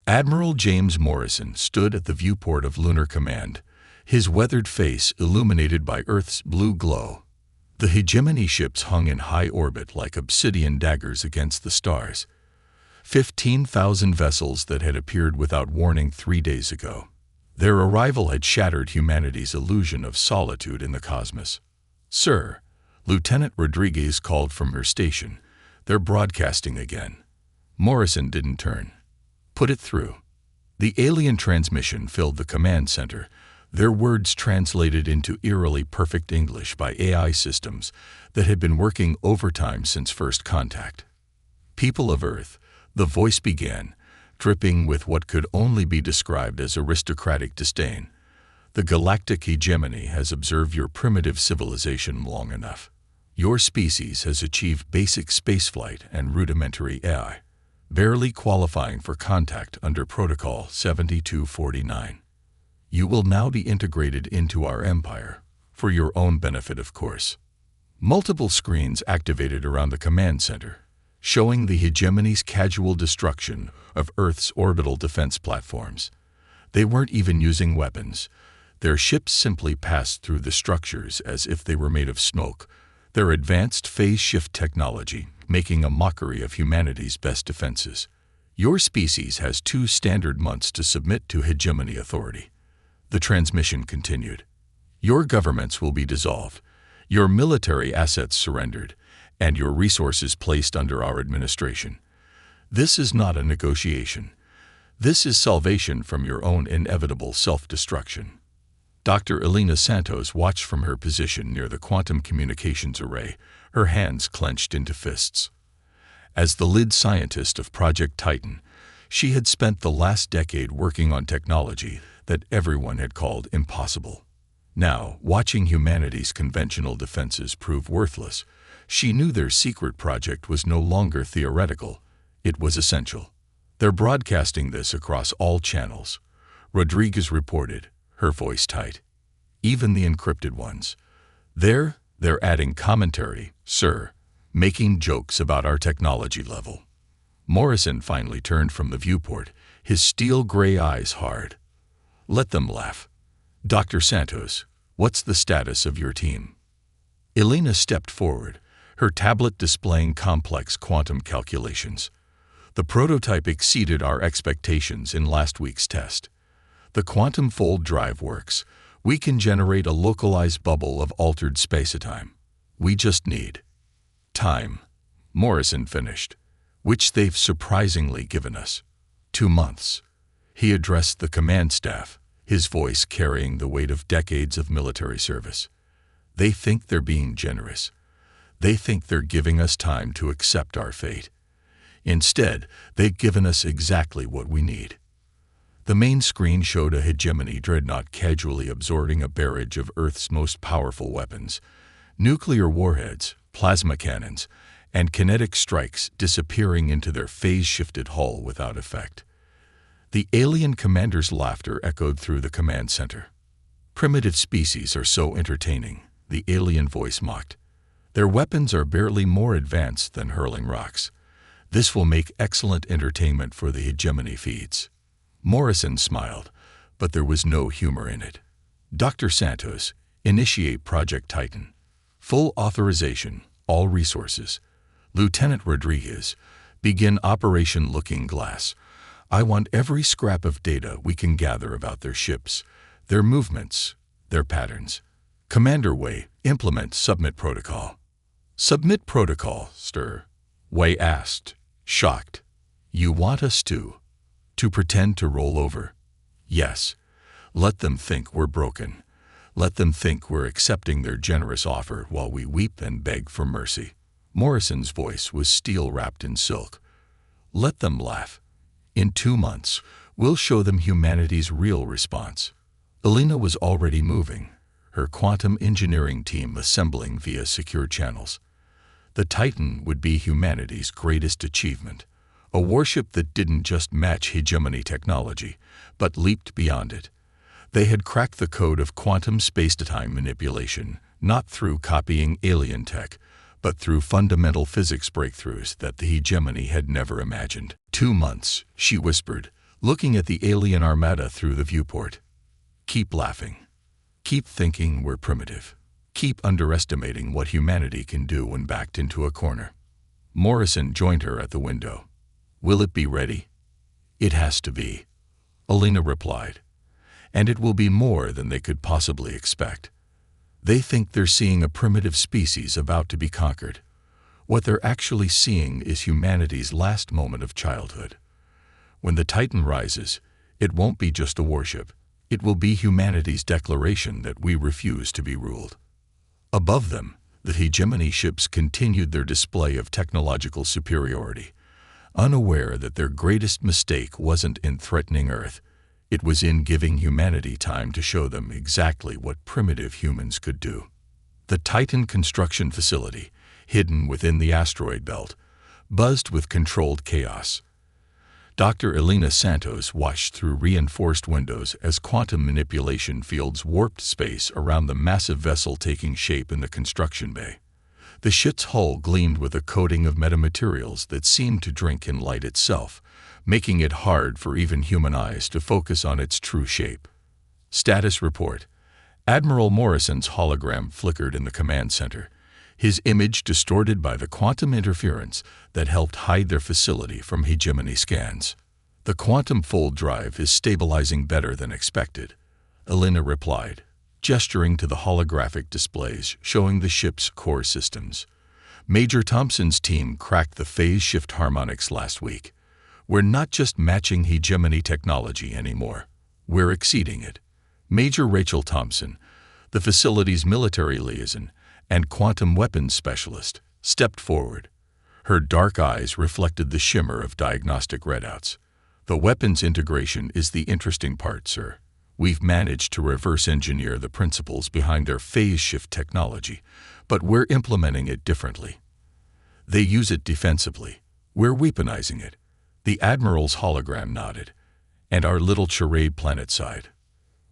Admiral James Morrison stood at the viewport of Lunar Command, his weathered face illuminated by Earth's blue glow. The hegemony ships hung in high orbit like obsidian daggers against the stars. 15,000 vessels that had appeared without warning 3 days ago. Their arrival had shattered humanity's illusion of solitude in the cosmos. "Sir," Lieutenant Rodriguez called from her station, "they're broadcasting again." Morrison didn't turn. "Put it through." The alien transmission filled the command center, their words translated into eerily perfect English by AI systems that had been working overtime since first contact. "People of Earth," the voice began, dripping with what could only be described as aristocratic disdain. "The galactic hegemony has observed your primitive civilization long enough. Your species has achieved basic spaceflight and rudimentary AI, barely qualifying for contact under Protocol 7249. You will now be integrated into our empire, for your own benefit, of course." Multiple screens activated around the command center, showing the hegemony's casual destruction of Earth's orbital defense platforms. They weren't even using weapons. Their ships simply passed through the structures as if they were made of smoke, their advanced phase shift technology making a mockery of humanity's best defenses. "Your species has 2 standard months to submit to hegemony authority." The transmission continued. "Your governments will be dissolved, your military assets surrendered, and your resources placed under our administration. This is not a negotiation. This is salvation from your own inevitable self-destruction." Dr. Elena Santos watched from her position near the quantum communications array, her hands clenched into fists. As the lead scientist of Project Titan, she had spent the last decade working on technology that everyone had called impossible. Now, watching humanity's conventional defenses prove worthless, she knew their secret project was no longer theoretical. It was essential. "They're broadcasting this across all channels," Rodriguez reported, her voice tight. "Even the encrypted ones. They're adding commentary, sir, making jokes about our technology level." Morrison finally turned from the viewport, his steel-gray eyes hard. "Let them laugh. Dr. Santos, what's the status of your team?" Elena stepped forward, her tablet displaying complex quantum calculations. "The prototype exceeded our expectations in last week's test. The quantum fold drive works. We can generate a localized bubble of altered space-time. We just need time," Morrison finished, "which they've surprisingly given us. 2 months." He addressed the command staff, his voice carrying the weight of decades of military service. "They think they're being generous. They think they're giving us time to accept our fate. Instead, they've given us exactly what we need." The main screen showed a hegemony dreadnought casually absorbing a barrage of Earth's most powerful weapons. Nuclear warheads, plasma cannons, and kinetic strikes disappearing into their phase-shifted hull without effect. The alien commander's laughter echoed through the command center. "Primitive species are so entertaining," the alien voice mocked. "Their weapons are barely more advanced than hurling rocks. This will make excellent entertainment for the hegemony feeds." Morrison smiled, but there was no humor in it. "Dr. Santos, initiate Project Titan. Full authorization, all resources. Lieutenant Rodriguez, begin Operation Looking Glass. I want every scrap of data we can gather about their ships, their movements, their patterns. Commander Wei, implement submit protocol." "Submit protocol, sir?" Wei asked, shocked. "You want us to pretend to roll over?" "Yes. Let them think we're broken. Let them think we're accepting their generous offer while we weep and beg for mercy." Morrison's voice was steel wrapped in silk. "Let them laugh. In 2 months, we'll show them humanity's real response." Elena was already moving, her quantum engineering team assembling via secure channels. The Titan would be humanity's greatest achievement, a warship that didn't just match hegemony technology, but leaped beyond it. They had cracked the code of quantum space-time manipulation, not through copying alien tech, but through fundamental physics breakthroughs that the hegemony had never imagined. 2 months, she whispered, looking at the alien armada through the viewport. Keep laughing. Keep thinking we're primitive. Keep underestimating what humanity can do when backed into a corner. Morrison joined her at the window. Will it be ready? It has to be, Alina replied. And it will be more than they could possibly expect. They think they're seeing a primitive species about to be conquered. What they're actually seeing is humanity's last moment of childhood. When the Titan rises, it won't be just a warship. It will be humanity's declaration that we refuse to be ruled. Above them, the hegemony ships continued their display of technological superiority, unaware that their greatest mistake wasn't in threatening Earth. It was in giving humanity time to show them exactly what primitive humans could do. The Titan construction facility, hidden within the asteroid belt, buzzed with controlled chaos. Dr. Elena Santos watched through reinforced windows as quantum manipulation fields warped space around the massive vessel taking shape in the construction bay. The ship's hull gleamed with a coating of metamaterials that seemed to drink in light itself, making it hard for even human eyes to focus on its true shape. Status report. Admiral Morrison's hologram flickered in the command center, his image distorted by the quantum interference that helped hide their facility from hegemony scans. The quantum fold drive is stabilizing better than expected, Elena replied, gesturing to the holographic displays showing the ship's core systems. Major Thompson's team cracked the phase shift harmonics last week. We're not just matching hegemony technology anymore. We're exceeding it. Major Rachel Thompson, the facility's military liaison and quantum weapons specialist, stepped forward. Her dark eyes reflected the shimmer of diagnostic readouts. The weapons integration is the interesting part, sir. We've managed to reverse engineer the principles behind their phase shift technology, but we're implementing it differently. They use it defensively. We're weaponizing it. The Admiral's hologram nodded, and our little charade planet sighed.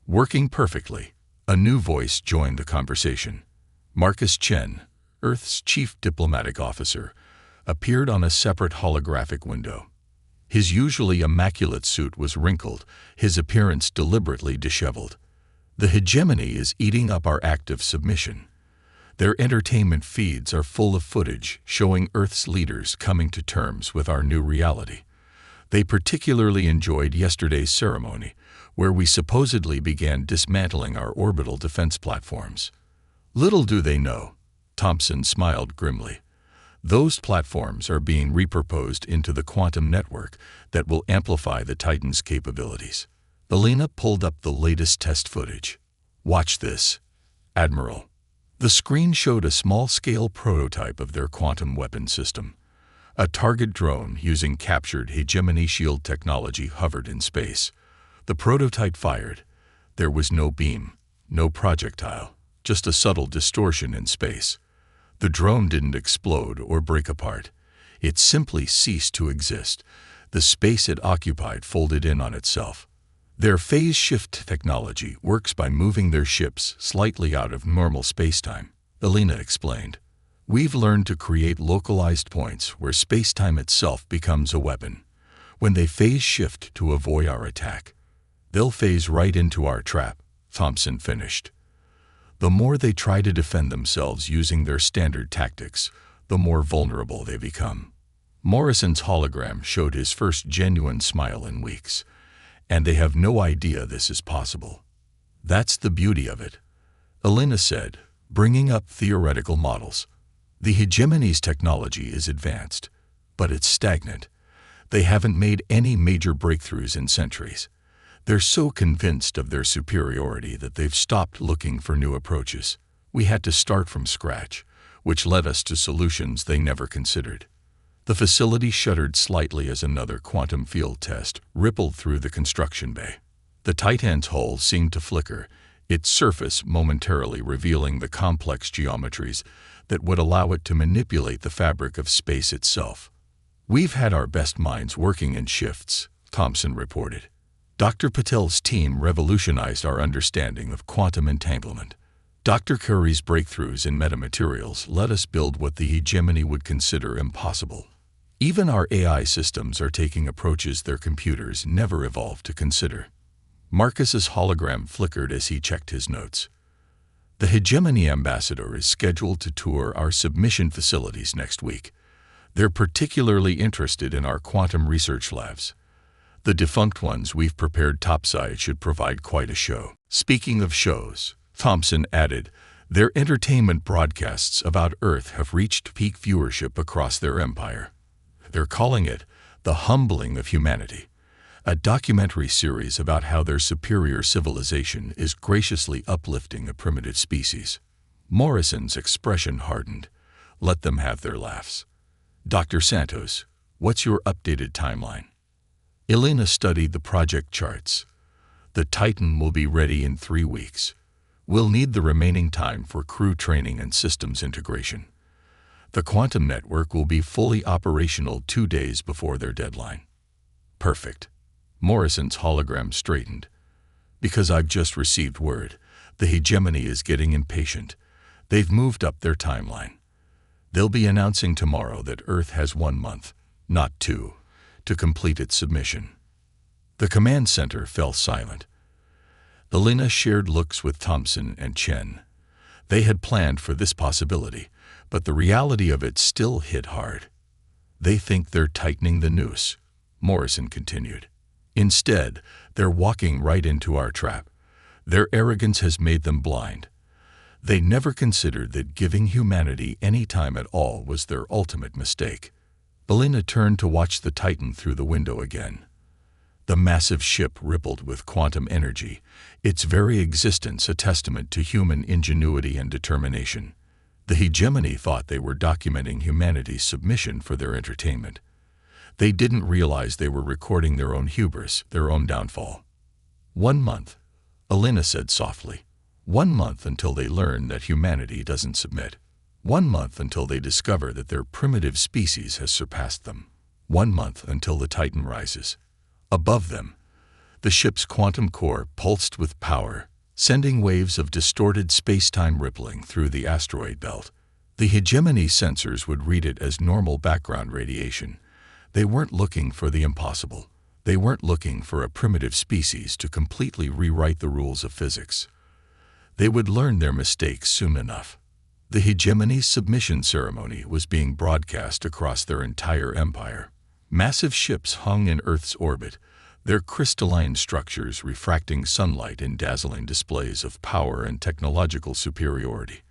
Working perfectly. A new voice joined the conversation. Marcus Chen, Earth's chief diplomatic officer, appeared on a separate holographic window. His usually immaculate suit was wrinkled, his appearance deliberately disheveled. The hegemony is eating up our active submission. Their entertainment feeds are full of footage showing Earth's leaders coming to terms with our new reality. They particularly enjoyed yesterday's ceremony, where we supposedly began dismantling our orbital defense platforms. Little do they know, Thompson smiled grimly. Those platforms are being repurposed into the quantum network that will amplify the Titan's capabilities. Elena pulled up the latest test footage. Watch this, Admiral. The screen showed a small-scale prototype of their quantum weapon system. A target drone using captured hegemony shield technology hovered in space. The prototype fired. There was no beam, no projectile, just a subtle distortion in space. The drone didn't explode or break apart. It simply ceased to exist. The space it occupied folded in on itself. Their phase shift technology works by moving their ships slightly out of normal spacetime, Elena explained. We've learned to create localized points where spacetime itself becomes a weapon. When they phase shift to avoid our attack, they'll phase right into our trap, Thompson finished. The more they try to defend themselves using their standard tactics, the more vulnerable they become. Morrison's hologram showed his first genuine smile in weeks, and they have no idea this is possible. That's the beauty of it, Elena said, bringing up theoretical models. The hegemony's technology is advanced, but it's stagnant. They haven't made any major breakthroughs in centuries. They're so convinced of their superiority that they've stopped looking for new approaches. We had to start from scratch, which led us to solutions they never considered. The facility shuddered slightly as another quantum field test rippled through the construction bay. The Titan's hull seemed to flicker, its surface momentarily revealing the complex geometries that would allow it to manipulate the fabric of space itself. We've had our best minds working in shifts, Thompson reported. Dr. Patel's team revolutionized our understanding of quantum entanglement. Dr. Curry's breakthroughs in metamaterials let us build what the hegemony would consider impossible. Even our AI systems are taking approaches their computers never evolved to consider. Marcus's hologram flickered as he checked his notes. The Hegemony ambassador is scheduled to tour our submission facilities next week. They're particularly interested in our quantum research labs. The defunct ones we've prepared topside should provide quite a show. Speaking of shows, Thompson added, their entertainment broadcasts about Earth have reached peak viewership across their empire. They're calling it The Humbling of Humanity, a documentary series about how their superior civilization is graciously uplifting a primitive species. Morrison's expression hardened. Let them have their laughs. Dr. Santos, what's your updated timeline? Elena studied the project charts. The Titan will be ready in 3 weeks. We'll need the remaining time for crew training and systems integration. The quantum network will be fully operational 2 days before their deadline. Perfect. Morrison's hologram straightened. Because I've just received word, the Hegemony is getting impatient. They've moved up their timeline. They'll be announcing tomorrow that Earth has 1 month, not 2, to complete its submission. The command center fell silent. Elena shared looks with Thompson and Chen. They had planned for this possibility, but the reality of it still hit hard. They think they're tightening the noose, Morrison continued. Instead, they're walking right into our trap. Their arrogance has made them blind. They never considered that giving humanity any time at all was their ultimate mistake. Elena turned to watch the Titan through the window again. The massive ship rippled with quantum energy, its very existence a testament to human ingenuity and determination. The Hegemony thought they were documenting humanity's submission for their entertainment. They didn't realize they were recording their own hubris, their own downfall. 1 month, Elena said softly. 1 month until they learn that humanity doesn't submit. 1 month until they discover that their primitive species has surpassed them. 1 month until the Titan rises. Above them, the ship's quantum core pulsed with power, sending waves of distorted space-time rippling through the asteroid belt. The Hegemony sensors would read it as normal background radiation. They weren't looking for the impossible. They weren't looking for a primitive species to completely rewrite the rules of physics. They would learn their mistakes soon enough. The Hegemony's submission ceremony was being broadcast across their entire empire. Massive ships hung in Earth's orbit, their crystalline structures refracting sunlight in dazzling displays of power and technological superiority.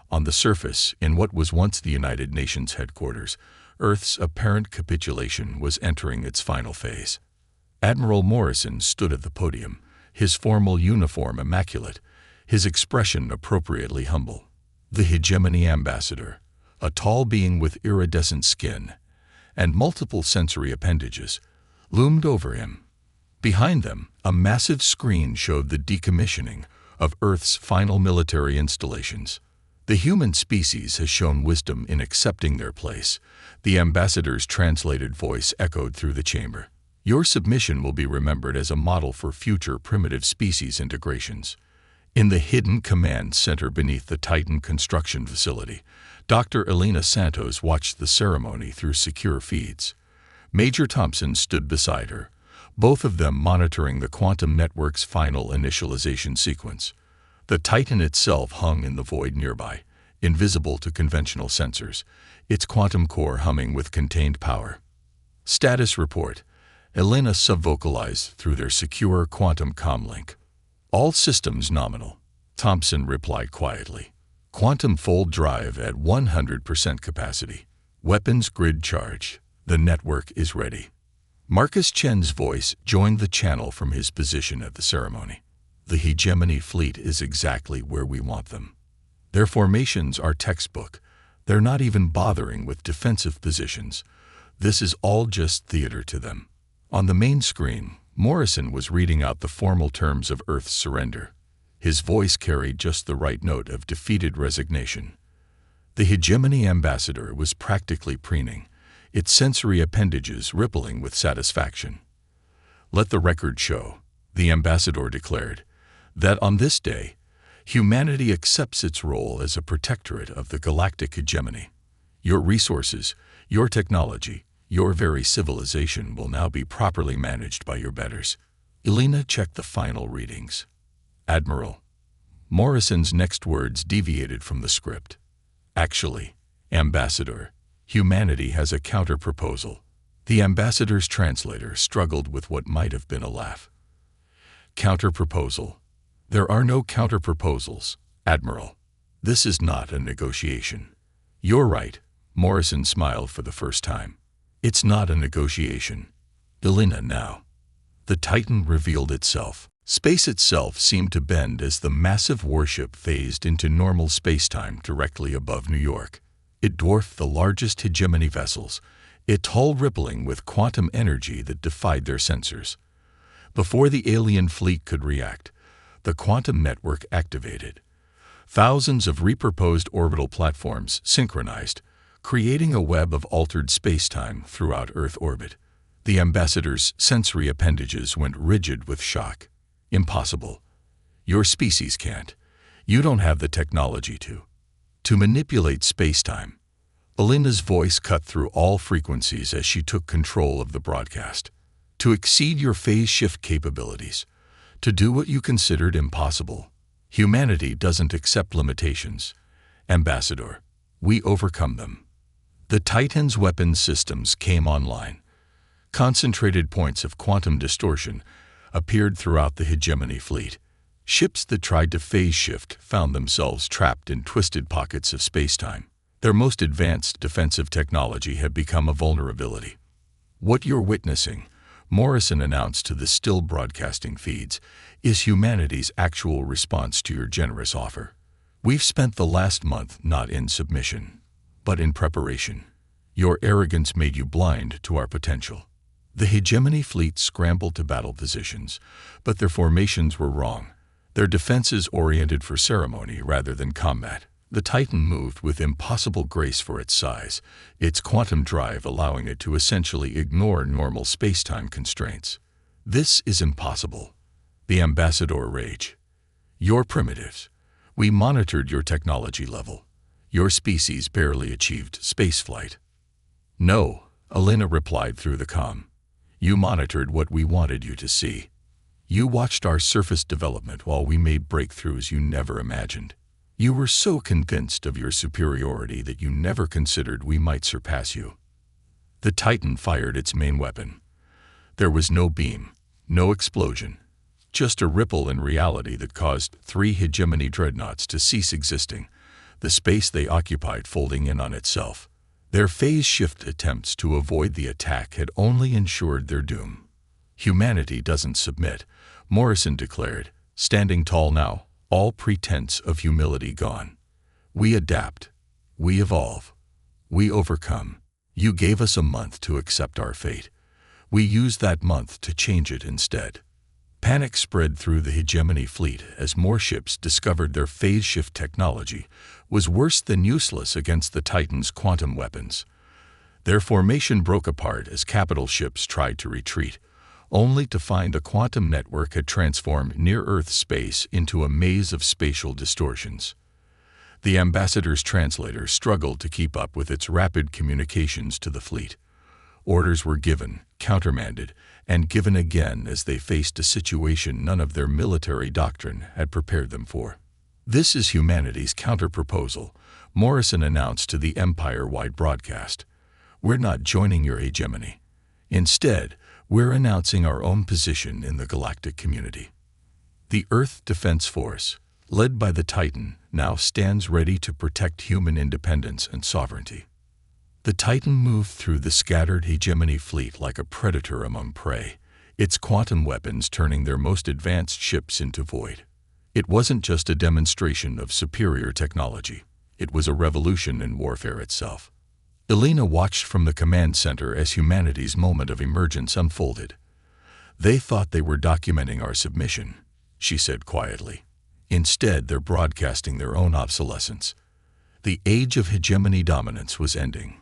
On the surface, in what was once the United Nations headquarters, Earth's apparent capitulation was entering its final phase. Admiral Morrison stood at the podium, his formal uniform immaculate, his expression appropriately humble. The Hegemony ambassador, a tall being with iridescent skin and multiple sensory appendages, loomed over him. Behind them, a massive screen showed the decommissioning of Earth's final military installations. The human species has shown wisdom in accepting their place. The ambassador's translated voice echoed through the chamber. Your submission will be remembered as a model for future primitive species integrations. In the hidden command center beneath the Titan construction facility, Dr. Elena Santos watched the ceremony through secure feeds. Major Thompson stood beside her, both of them monitoring the quantum network's final initialization sequence. The Titan itself hung in the void nearby, invisible to conventional sensors, its quantum core humming with contained power. Status report, Elena subvocalized through their secure quantum comlink. All systems nominal, Thompson replied quietly. Quantum fold drive at 100% capacity. Weapons grid charge. The network is ready. Marcus Chen's voice joined the channel from his position at the ceremony. The Hegemony fleet is exactly where we want them. Their formations are textbook. They're not even bothering with defensive positions. This is all just theater to them. On the main screen, Morrison was reading out the formal terms of Earth's surrender. His voice carried just the right note of defeated resignation. The Hegemony ambassador was practically preening, its sensory appendages rippling with satisfaction. Let the record show, the ambassador declared, that on this day, humanity accepts its role as a protectorate of the galactic hegemony. Your resources, your technology, Your very civilization will now be properly managed by your betters. Elena checked the final readings. Admiral. Morrison's next words deviated from the script. Actually, Ambassador, humanity has a counter-proposal. The ambassador's translator struggled with what might have been a laugh. Counter-proposal. There are no counter-proposals, Admiral. This is not a negotiation. You're right, Morrison smiled for the first time. It's not a negotiation. Elena now. The Titan revealed itself. Space itself seemed to bend as the massive warship phased into normal spacetime directly above New York. It dwarfed the largest hegemony vessels, its hull rippling with quantum energy that defied their sensors. Before the alien fleet could react, the quantum network activated. Thousands of repurposed orbital platforms synchronized, creating a web of altered spacetime throughout Earth orbit. The ambassador's sensory appendages went rigid with shock. Impossible. Your species can't. You don't have the technology to manipulate spacetime. Elena's voice cut through all frequencies as she took control of the broadcast. To exceed your phase shift capabilities. To do what you considered impossible. Humanity doesn't accept limitations. Ambassador, we overcome them. The Titan's weapons systems came online. Concentrated points of quantum distortion appeared throughout the hegemony fleet. Ships that tried to phase shift found themselves trapped in twisted pockets of spacetime. Their most advanced defensive technology had become a vulnerability. What you're witnessing, Morrison announced to the still broadcasting feeds, is humanity's actual response to your generous offer. We've spent the last month not in submission, but in preparation. Your arrogance made you blind to our potential. The hegemony fleet scrambled to battle positions, but their formations were wrong. Their defenses oriented for ceremony rather than combat. The Titan moved with impossible grace for its size, its quantum drive allowing it to essentially ignore normal spacetime constraints. This is impossible. The ambassador rage. You're primitives. We monitored your technology level. Your species barely achieved spaceflight. No, Elena replied through the comm. You monitored what we wanted you to see. You watched our surface development while we made breakthroughs you never imagined. You were so convinced of your superiority that you never considered we might surpass you. The Titan fired its main weapon. There was no beam, no explosion, just a ripple in reality that caused 3 hegemony dreadnoughts to cease existing, the space they occupied folding in on itself. Their phase shift attempts to avoid the attack had only ensured their doom. Humanity doesn't submit, Morrison declared, standing tall now, all pretense of humility gone. We adapt. We evolve. We overcome. You gave us a month to accept our fate. We used that month to change it instead. Panic spread through the hegemony fleet as more ships discovered their phase shift technology was worse than useless against the Titan's quantum weapons. Their formation broke apart as capital ships tried to retreat, only to find the quantum network had transformed near-Earth space into a maze of spatial distortions. The ambassador's translator struggled to keep up with its rapid communications to the fleet. Orders were given, countermanded, and given again as they faced a situation none of their military doctrine had prepared them for. This is humanity's counter-proposal, Morrison announced to the empire-wide broadcast. We're not joining your hegemony. Instead, we're announcing our own position in the galactic community. The Earth Defense Force, led by the Titan, now stands ready to protect human independence and sovereignty. The Titan moved through the scattered hegemony fleet like a predator among prey, its quantum weapons turning their most advanced ships into void. It wasn't just a demonstration of superior technology. It was a revolution in warfare itself. Elena watched from the command center as humanity's moment of emergence unfolded. They thought they were documenting our submission, she said quietly. Instead, they're broadcasting their own obsolescence. The age of hegemony dominance was ending.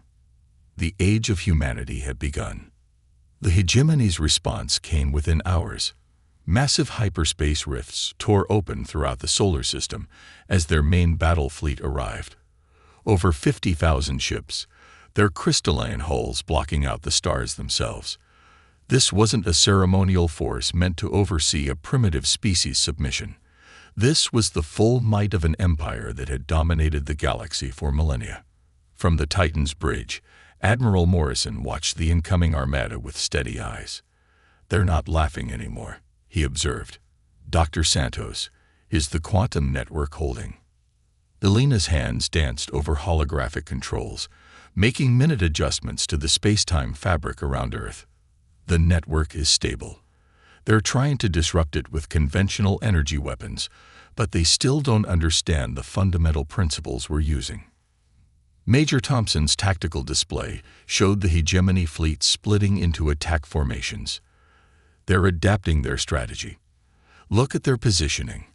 The age of humanity had begun. The hegemony's response came within hours. Massive hyperspace rifts tore open throughout the solar system as their main battle fleet arrived. Over 50,000 ships, their crystalline hulls blocking out the stars themselves. This wasn't a ceremonial force meant to oversee a primitive species submission. This was the full might of an empire that had dominated the galaxy for millennia. From the Titan's bridge, Admiral Morrison watched the incoming armada with steady eyes. "They're not laughing anymore," he observed. "Dr. Santos, is the quantum network holding?" Elena's hands danced over holographic controls, making minute adjustments to the space-time fabric around Earth. "The network is stable. They're trying to disrupt it with conventional energy weapons, but they still don't understand the fundamental principles we're using." Major Thompson's tactical display showed the hegemony fleet splitting into attack formations. They're adapting their strategy. Look at their positioning.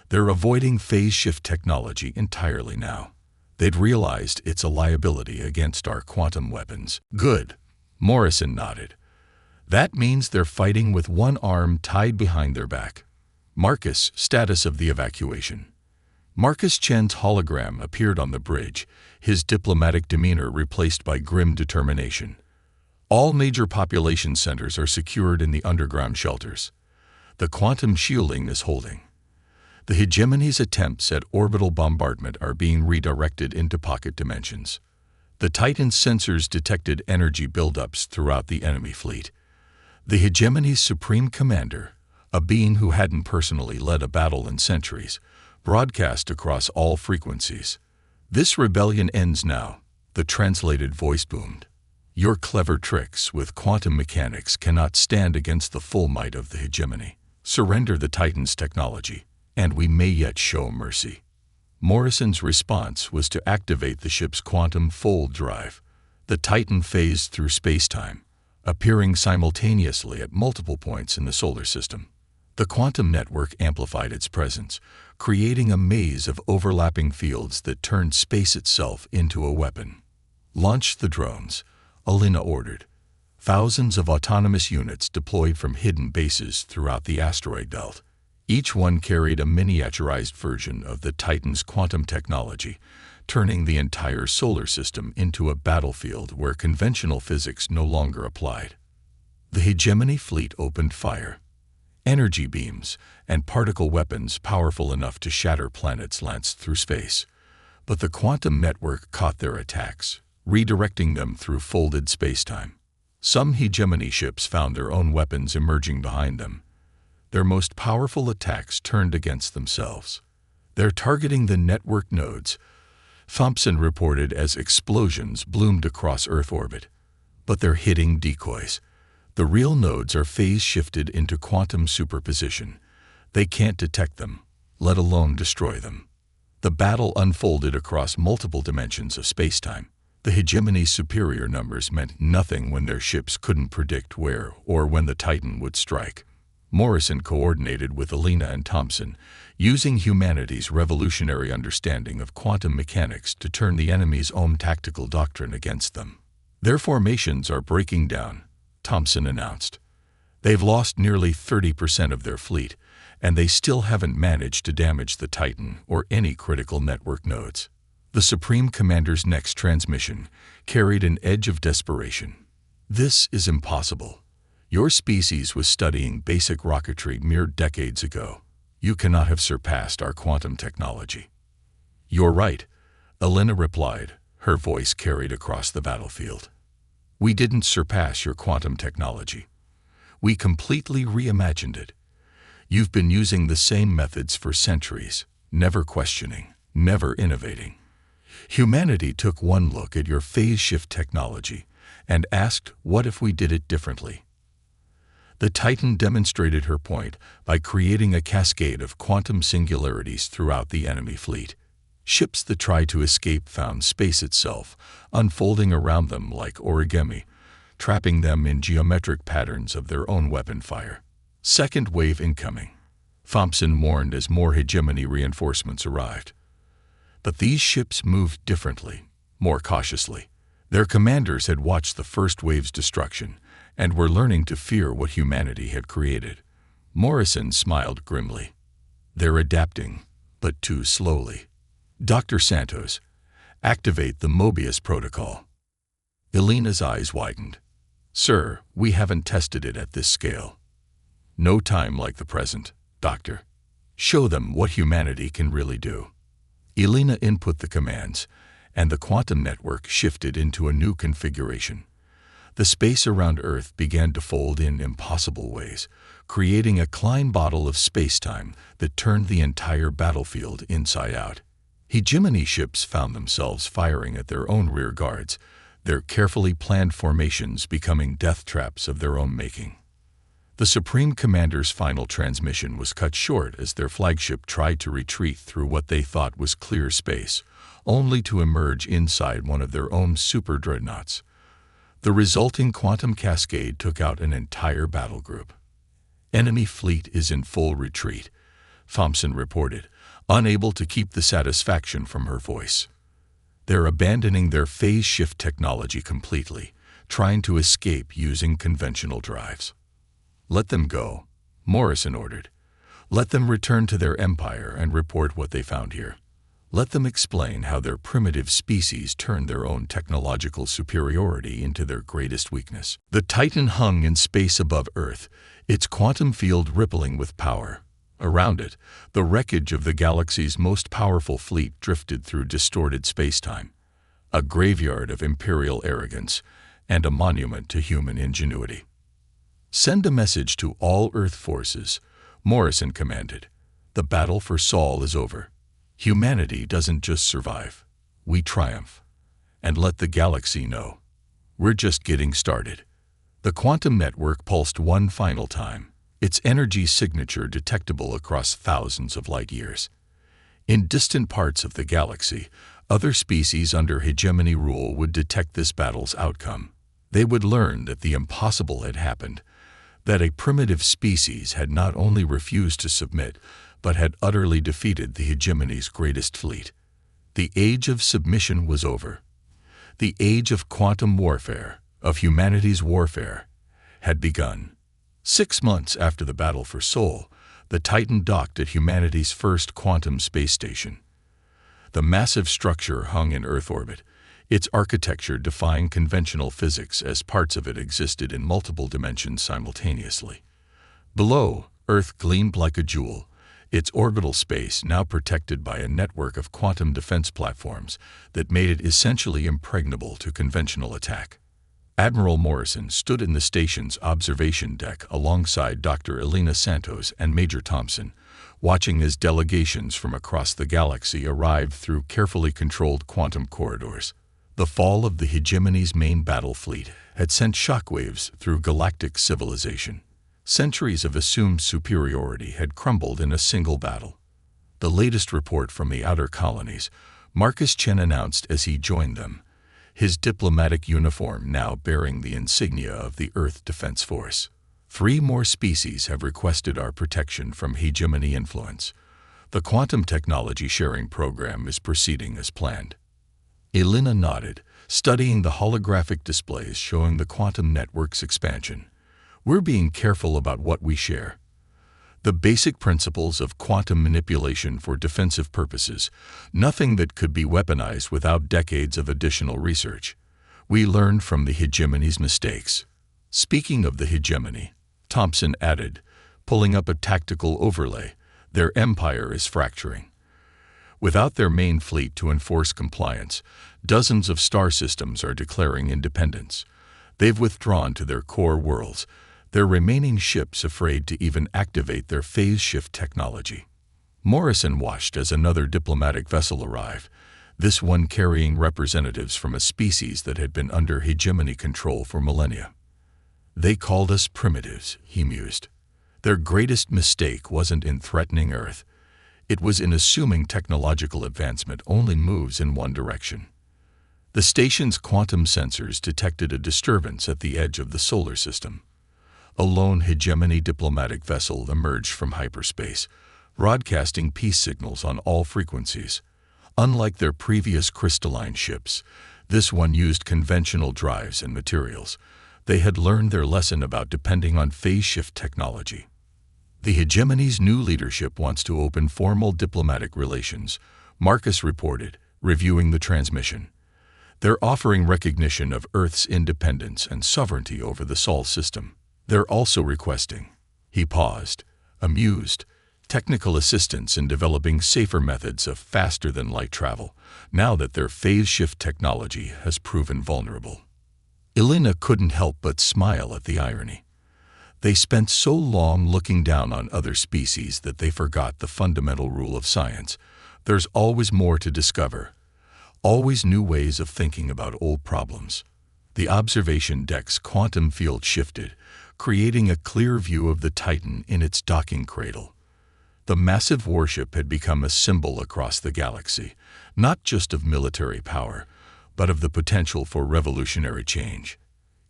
They're avoiding phase shift technology entirely now. They'd realized it's a liability against our quantum weapons. "Good," Morrison nodded. "That means they're fighting with one arm tied behind their back." "Marcus, status of the evacuation." Marcus Chen's hologram appeared on the bridge, his diplomatic demeanor replaced by grim determination. "All major population centers are secured in the underground shelters. The quantum shielding is holding. The hegemony's attempts at orbital bombardment are being redirected into pocket dimensions. The Titan's sensors detected energy buildups throughout the enemy fleet. The hegemony's supreme commander, a being who hadn't personally led a battle in centuries, broadcast across all frequencies. "This rebellion ends now," the translated voice boomed. "Your clever tricks with quantum mechanics cannot stand against the full might of the hegemony. Surrender the Titan's technology, and we may yet show mercy." Morrison's response was to activate the ship's quantum fold drive. The Titan phased through space-time, appearing simultaneously at multiple points in the solar system. The quantum network amplified its presence, creating a maze of overlapping fields that turned space itself into a weapon. "Launch the drones," Elena ordered. Thousands of autonomous units deployed from hidden bases throughout the asteroid belt. Each one carried a miniaturized version of the Titan's quantum technology, turning the entire solar system into a battlefield where conventional physics no longer applied. The hegemony fleet opened fire. Energy beams and particle weapons powerful enough to shatter planets lanced through space. But the quantum network caught their attacks, redirecting them through folded spacetime. Some hegemony ships found their own weapons emerging behind them. Their most powerful attacks turned against themselves. "They're targeting the network nodes," Thompson reported as explosions bloomed across Earth orbit. "But they're hitting decoys. The real nodes are phase-shifted into quantum superposition. They can't detect them, let alone destroy them." The battle unfolded across multiple dimensions of spacetime. The hegemony's superior numbers meant nothing when their ships couldn't predict where or when the Titan would strike. Morrison coordinated with Elena and Thompson, using humanity's revolutionary understanding of quantum mechanics to turn the enemy's own tactical doctrine against them. "Their formations are breaking down," Thompson announced. "They've lost nearly 30% of their fleet, and they still haven't managed to damage the Titan or any critical network nodes." The Supreme Commander's next transmission carried an edge of desperation. "This is impossible. Your species was studying basic rocketry mere decades ago. You cannot have surpassed our quantum technology." "You're right," Elena replied, her voice carried across the battlefield. "We didn't surpass your quantum technology. We completely reimagined it. You've been using the same methods for centuries, never questioning, never innovating. Humanity took one look at your phase shift technology and asked, what if we did it differently?" The Titan demonstrated her point by creating a cascade of quantum singularities throughout the enemy fleet. Ships that tried to escape found space itself unfolding around them like origami, trapping them in geometric patterns of their own weapon fire. "Second wave incoming," Thompson warned as more hegemony reinforcements arrived. But these ships moved differently, more cautiously. Their commanders had watched the first wave's destruction and were learning to fear what humanity had created. Morrison smiled grimly. "They're adapting, but too slowly. Dr. Santos, activate the Mobius protocol." Elena's eyes widened. Sir, we haven't tested it at this scale. No time like the present, Doctor. Show them what humanity can really do. Elena input the commands, and the quantum network shifted into a new configuration. The space around Earth began to fold in impossible ways, creating a Klein bottle of space-time that turned the entire battlefield inside out. Hegemony ships found themselves firing at their own rear guards, their carefully planned formations becoming death traps of their own making. The Supreme Commander's final transmission was cut short as their flagship tried to retreat through what they thought was clear space, only to emerge inside one of their own super dreadnoughts. The resulting quantum cascade took out an entire battle group. Enemy fleet is in full retreat, Thompson reported, unable to keep the satisfaction from her voice. They're abandoning their phase shift technology completely, trying to escape using conventional drives. Let them go, Morrison ordered. Let them return to their empire and report what they found here. Let them explain how their primitive species turned their own technological superiority into their greatest weakness. The Titan hung in space above Earth, its quantum field rippling with power. Around it, the wreckage of the galaxy's most powerful fleet drifted through distorted spacetime, a graveyard of imperial arrogance and a monument to human ingenuity. Send a message to all Earth forces, Morrison commanded. The battle for Sol is over. Humanity doesn't just survive. We triumph. And let the galaxy know. We're just getting started. The quantum network pulsed one final time, its energy signature detectable across thousands of light years. In distant parts of the galaxy, other species under hegemony rule would detect this battle's outcome. They would learn that the impossible had happened, that a primitive species had not only refused to submit, but had utterly defeated the hegemony's greatest fleet. The age of submission was over. The age of quantum warfare, of humanity's warfare, had begun. 6 months after the battle for Sol, the Titan docked at humanity's first quantum space station. The massive structure hung in Earth orbit, its architecture defying conventional physics as parts of it existed in multiple dimensions simultaneously. Below, Earth gleamed like a jewel, its orbital space now protected by a network of quantum defense platforms that made it essentially impregnable to conventional attack. Admiral Morrison stood in the station's observation deck alongside Dr. Elena Santos and Major Thompson, watching as delegations from across the galaxy arrived through carefully controlled quantum corridors. The fall of the hegemony's main battle fleet had sent shockwaves through galactic civilization. Centuries of assumed superiority had crumbled in a single battle. The latest report from the outer colonies, Marcus Chen announced as he joined them, his diplomatic uniform now bearing the insignia of the Earth Defense Force. 3 more species have requested our protection from hegemony influence. The quantum technology sharing program is proceeding as planned. Elena nodded, studying the holographic displays showing the quantum network's expansion. We're being careful about what we share. The basic principles of quantum manipulation for defensive purposes, nothing that could be weaponized without decades of additional research. We learned from the hegemony's mistakes. Speaking of the hegemony, Thompson added, pulling up a tactical overlay, their empire is fracturing. Without their main fleet to enforce compliance, dozens of star systems are declaring independence. They've withdrawn to their core worlds, their remaining ships afraid to even activate their phase shift technology. Morrison watched as another diplomatic vessel arrived, this one carrying representatives from a species that had been under hegemony control for millennia. They called us primitives, he mused. Their greatest mistake wasn't in threatening Earth. It was in assuming technological advancement only moves in one direction. The station's quantum sensors detected a disturbance at the edge of the solar system. A lone hegemony diplomatic vessel emerged from hyperspace, broadcasting peace signals on all frequencies. Unlike their previous crystalline ships, this one used conventional drives and materials. They had learned their lesson about depending on phase shift technology. The hegemony's new leadership wants to open formal diplomatic relations, Marcus reported, reviewing the transmission. They're offering recognition of Earth's independence and sovereignty over the Sol system. They're also requesting," he paused, amused, "technical assistance in developing safer methods of faster-than-light travel, now that their phase shift technology has proven vulnerable." Elena couldn't help but smile at the irony. They spent so long looking down on other species that they forgot the fundamental rule of science. There's always more to discover, always new ways of thinking about old problems. The observation deck's quantum field shifted, creating a clear view of the Titan in its docking cradle. The massive warship had become a symbol across the galaxy, not just of military power, but of the potential for revolutionary change.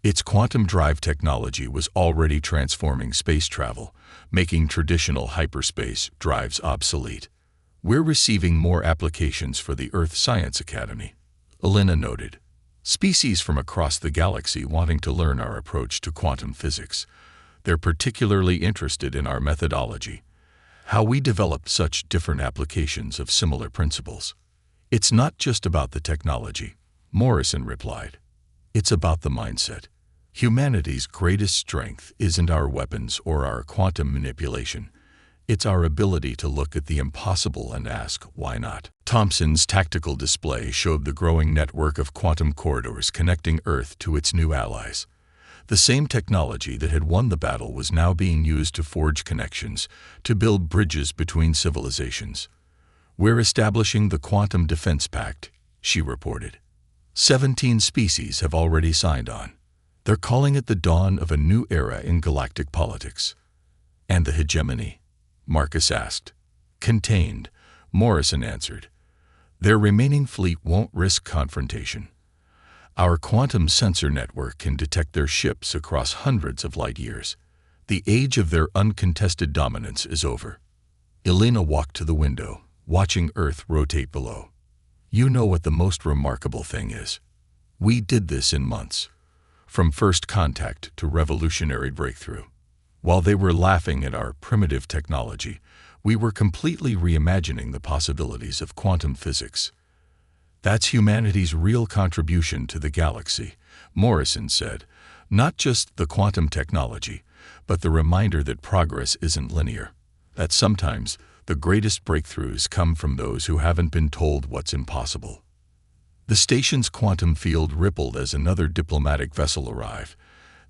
Its quantum drive technology was already transforming space travel, making traditional hyperspace drives obsolete. "We're receiving more applications for the Earth Science Academy," Elena noted. "Species from across the galaxy wanting to learn our approach to quantum physics. They're particularly interested in our methodology, how we developed such different applications of similar principles." "It's not just about the technology," Morrison replied. "It's about the mindset. Humanity's greatest strength isn't our weapons or our quantum manipulation. It's our ability to look at the impossible and ask, why not?" Thompson's tactical display showed the growing network of quantum corridors connecting Earth to its new allies. The same technology that had won the battle was now being used to forge connections, to build bridges between civilizations. "We're establishing the Quantum Defense Pact," she reported. 17 species have already signed on. They're calling it the dawn of a new era in galactic politics. "And the hegemony?" Marcus asked. "Contained," Morrison answered. "Their remaining fleet won't risk confrontation. Our quantum sensor network can detect their ships across hundreds of light years. The age of their uncontested dominance is over." Elena walked to the window, watching Earth rotate below. "You know what the most remarkable thing is? We did this in months, from first contact to revolutionary breakthrough. While they were laughing at our primitive technology, we were completely reimagining the possibilities of quantum physics. That's humanity's real contribution to the galaxy," Morrison said. "Not just the quantum technology, but the reminder that progress isn't linear, that sometimes the greatest breakthroughs come from those who haven't been told what's impossible." The station's quantum field rippled as another diplomatic vessel arrived,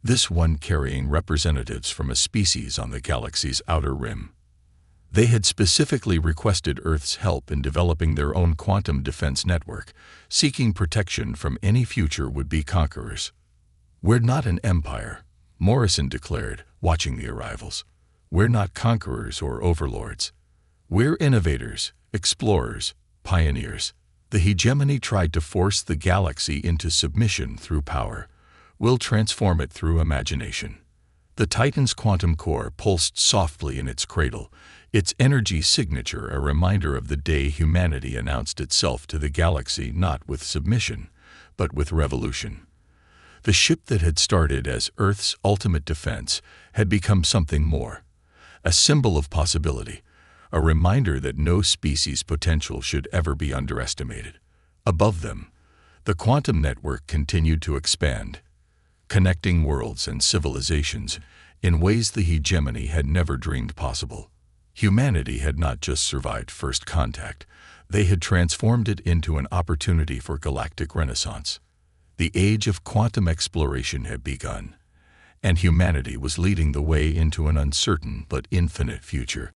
this one carrying representatives from a species on the galaxy's outer rim. They had specifically requested Earth's help in developing their own quantum defense network, seeking protection from any future would-be conquerors. "We're not an empire," Morrison declared, watching the arrivals. "We're not conquerors or overlords. We're innovators, explorers, pioneers. The hegemony tried to force the galaxy into submission through power. We'll transform it through imagination." The Titan's quantum core pulsed softly in its cradle, its energy signature a reminder of the day humanity announced itself to the galaxy not with submission, but with revolution. The ship that had started as Earth's ultimate defense had become something more, a symbol of possibility, a reminder that no species' potential should ever be underestimated. Above them, the quantum network continued to expand, connecting worlds and civilizations in ways the hegemony had never dreamed possible. Humanity had not just survived first contact, they had transformed it into an opportunity for galactic renaissance. The age of quantum exploration had begun, and humanity was leading the way into an uncertain but infinite future.